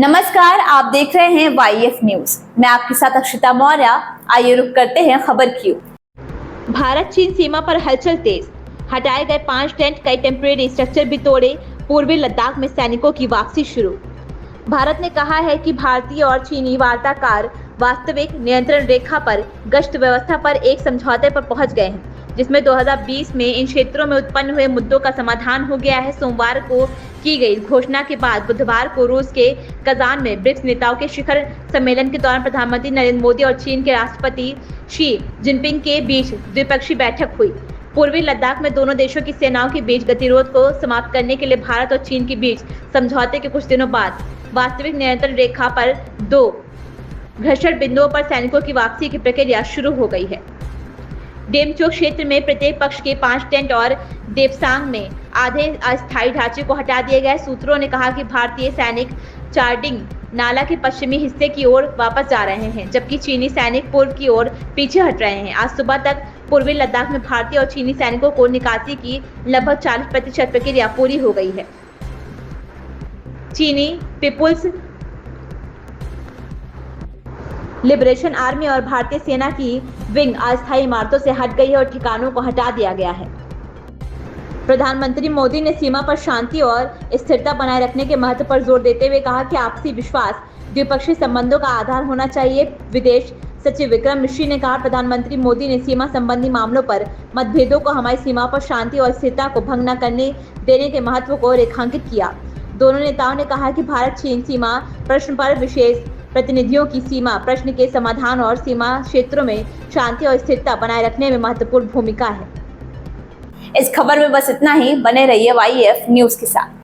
नमस्कार, आप देख रहे हैं वाईएफ न्यूज। मैं आपके साथ अक्षिता मौर्य। आइए रुक करते हैं खबर की। भारत चीन सीमा पर हलचल तेज, हटाए गए 5 टेंट, कई टेम्परेरी स्ट्रक्चर भी तोड़े, पूर्वी लद्दाख में सैनिकों की वापसी शुरू। भारत ने कहा है कि भारतीय और चीनी वार्ताकार वास्तविक नियंत्रण रेखा पर गश्त व्यवस्था पर एक समझौते पर पहुंच गए हैं, जिसमें 2020 में इन क्षेत्रों में उत्पन्न हुए मुद्दों का समाधान हो गया है। सोमवार को की गई घोषणा के बाद बुधवार को रूस के कजान में ब्रिक्स नेताओं के शिखर सम्मेलन के दौरान प्रधानमंत्री नरेंद्र मोदी और चीन के राष्ट्रपति शी जिनपिंग के बीच द्विपक्षीय बैठक हुई। पूर्वी लद्दाख में दोनों देशों की सेनाओं के बीच गतिरोध को समाप्त करने के लिए भारत और चीन के बीच समझौते के कुछ दिनों बाद वास्तविक नियंत्रण रेखा पर 2 घर्षण बिंदुओं पर सैनिकों की वापसी की प्रक्रिया शुरू हो गई है। डेमचोक क्षेत्र में प्रत्येक पक्ष के 5 टेंट और देवसांग में आधे अस्थायी ढांचे को हटा दिया गया है। सूत्रों ने कहा कि भारतीय सैनिक चार्डिंग नाला के पश्चिमी हिस्से की ओर वापस जा रहे हैं, जबकि चीनी सैनिक पूर्व की ओर पीछे हट रहे हैं। आज सुबह तक पूर्वी लद्दाख में भारतीय और चीनी सैनिकों को निकासी की लगभग 40% प्रक्रिया पूरी हो गई है। चीनी पीपुल्स लिबरेशन आर्मी और भारतीय सेना की विंग अस्थायी इमारतों से हट गई है और ठिकानों को हटा दिया गया है। प्रधानमंत्री मोदी ने सीमा पर शांति और स्थिरता बनाए रखने के महत्व पर जोर देते हुए कहा कि आपसी विश्वास द्विपक्षीय संबंधों का आधार होना चाहिए। विदेश सचिव विक्रम मिश्री ने कहा, प्रधानमंत्री मोदी ने सीमा संबंधी मामलों पर मतभेदों को हमारी सीमा पर शांति और स्थिरता को भंग न करने देने के महत्व को रेखांकित किया। दोनों नेताओं ने कहा कि भारत चीन सीमा प्रश्न पर विशेष प्रतिनिधियों की सीमा प्रश्न के समाधान और सीमा क्षेत्रों में शांति और स्थिरता बनाए रखने में महत्वपूर्ण भूमिका है। इस खबर में बस इतना ही। बने रहिए वाईएफ न्यूज के साथ।